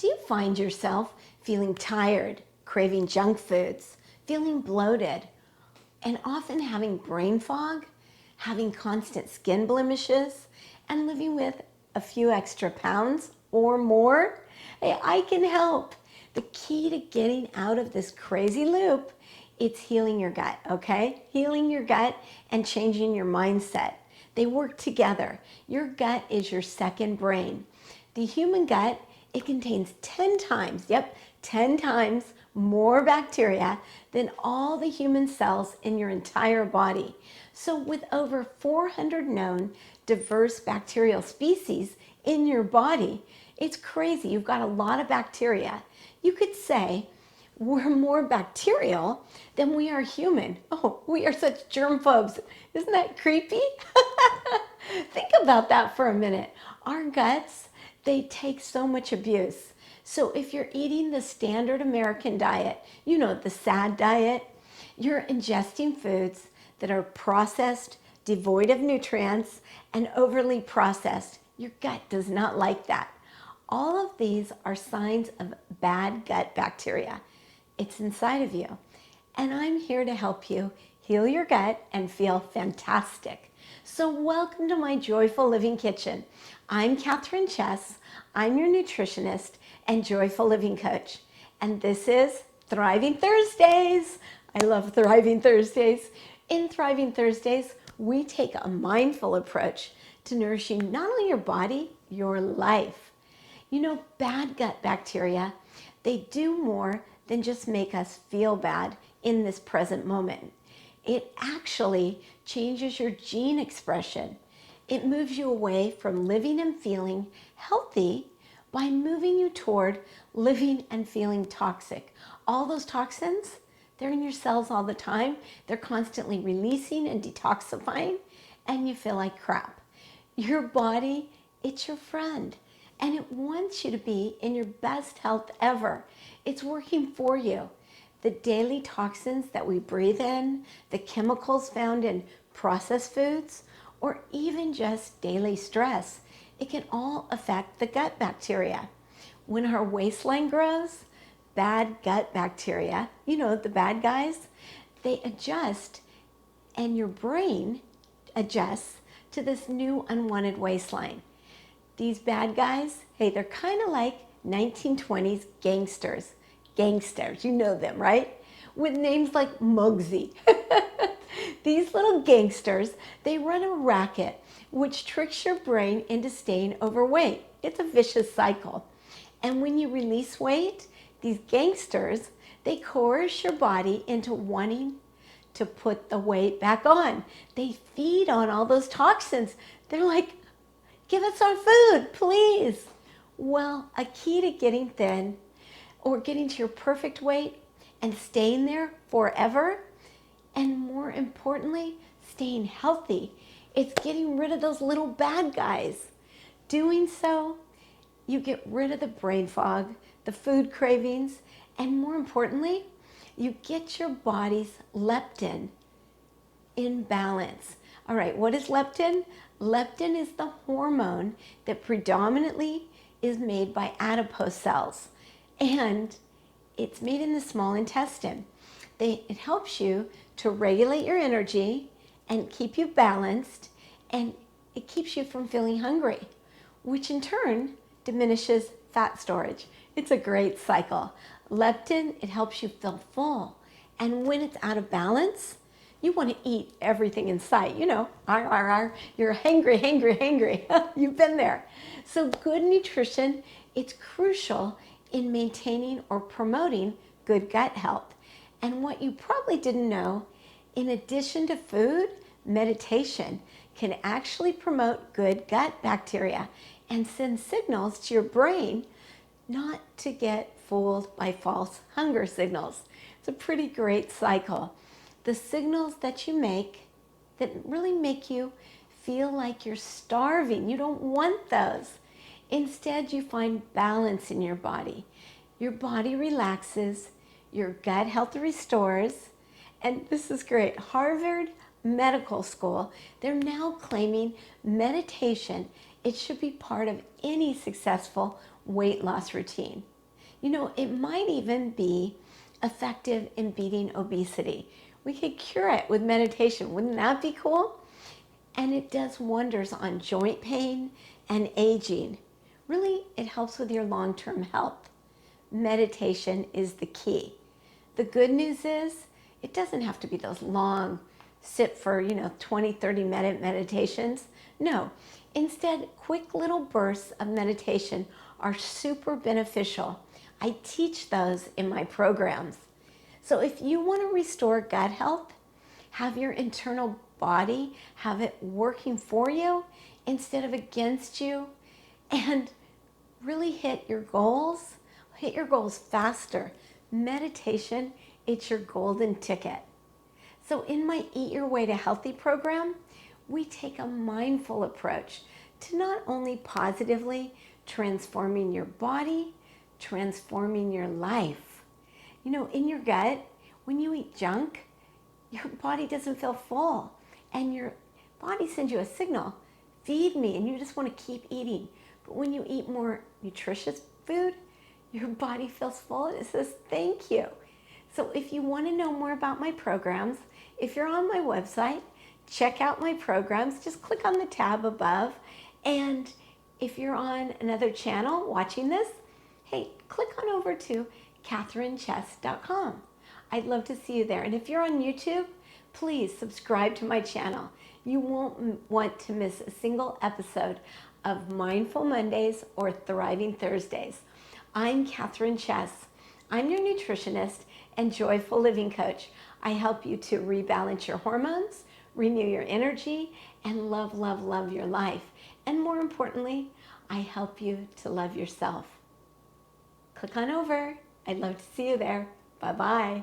Do you find yourself feeling tired, craving junk foods, feeling bloated, and often having brain fog, having constant skin blemishes, and living with a few extra pounds or more? Hey, I can help. The key to getting out of this crazy loop, it's healing your gut, okay? Healing your gut and changing your mindset. They work together. Your gut is your second brain. The human gut, it contains 10 times, 10 times more bacteria than all the human cells in your entire body. So with over 400 known diverse bacterial species in your body, it's crazy. You've got a lot of bacteria. You could say we're more bacterial than we are human. Oh, we are such germphobes. Isn't that creepy? Think about that for a minute. Our guts, they take so much abuse. So if you're eating the standard American diet, you know, the SAD diet, you're ingesting foods that are processed, devoid of nutrients, and overly processed. Your gut does not like that. All of these are signs of bad gut bacteria. It's inside of you. And I'm here to help you heal your gut and feel fantastic. So welcome to my Joyful Living Kitchen. I'm Kathryn Chess. I'm your nutritionist and Joyful Living coach. And this is Thriving Thursdays. I love Thriving Thursdays. In Thriving Thursdays, we take a mindful approach to nourishing not only your body, your life. You know, bad gut bacteria, they do more than just make us feel bad in this present moment. It actually changes your gene expression. It moves you away from living and feeling healthy by moving you toward living and feeling toxic. All those toxins, they're in your cells all the time. They're constantly releasing and detoxifying, and you feel like crap. Your body, it's your friend, and it wants you to be in your best health ever. It's working for you. The daily toxins that we breathe in, the chemicals found in processed foods, or even just daily stress, it can all affect the gut bacteria. When our waistline grows, bad gut bacteria, you know, the bad guys, they adjust, and your brain adjusts to this new unwanted waistline. These bad guys, hey, they're kind of like 1920s gangsters. Gangsters, you know them, right? With names like Muggsy. These little gangsters, they run a racket which tricks your brain into staying overweight. It's a vicious cycle. And when you release weight, these gangsters, they coerce your body into wanting to put the weight back on. They feed on all those toxins. They're like, give us our food, please. Well, a key to getting thin or getting to your perfect weight and staying there forever, and more importantly, staying healthy, it's getting rid of those little bad guys. Doing so, you get rid of the brain fog, the food cravings, and more importantly, you get your body's leptin in balance. All right, what is leptin? Leptin is the hormone that predominantly is made by adipose cells, and it's made in the small intestine. It helps you to regulate your energy and keep you balanced, and it keeps you from feeling hungry, which in turn diminishes fat storage. It's a great cycle. Leptin, it helps you feel full, and when it's out of balance, you want to eat everything in sight. You know, you're hangry, hangry, hangry. You've been there. So good nutrition, it's crucial in maintaining or promoting good gut health. And what you probably didn't know, in addition to food, meditation can actually promote good gut bacteria and send signals to your brain not to get fooled by false hunger signals. It's a pretty great cycle. The signals that you make that really make you feel like you're starving, you don't want those. Instead, you find balance in your body. Your body relaxes, your gut health restores, and this is great. Harvard Medical School, they're now claiming meditation, it should be part of any successful weight loss routine. It might even be effective in beating obesity. We could cure it with meditation. Wouldn't that be cool? And it does wonders on joint pain and aging. Really, it helps with your long-term health. Meditation is the key. The good news is it doesn't have to be those long sit for 20, 30-minute meditations. No, instead, quick little bursts of meditation are super beneficial. I teach those in my programs. So if you want to restore gut health, have your internal body, have it working for you instead of against you, and really hit your goals faster. Meditation, it's your golden ticket. So in my Eat Your Way to Healthy program, we take a mindful approach to not only positively transforming your body, transforming your life. In your gut, when you eat junk, your body doesn't feel full, and your body sends you a signal, feed me, and you just want to keep eating. But when you eat more nutritious food, your body feels full and it says thank you. So if you want to know more about my programs, if you're on my website, check out my programs. Just click on the tab above. And if you're on another channel watching this, hey, click on over to kathrynchess.com. I'd love to see you there. And if you're on YouTube, please subscribe to my channel. You won't want to miss a single episode of Mindful Mondays or Thriving Thursdays. I'm Kathryn Chess. I'm your nutritionist and joyful living coach. I help you to rebalance your hormones, renew your energy, and love, love, love your life. And more importantly, I help you to love yourself. Click on over. I'd love to see you there. Bye-bye.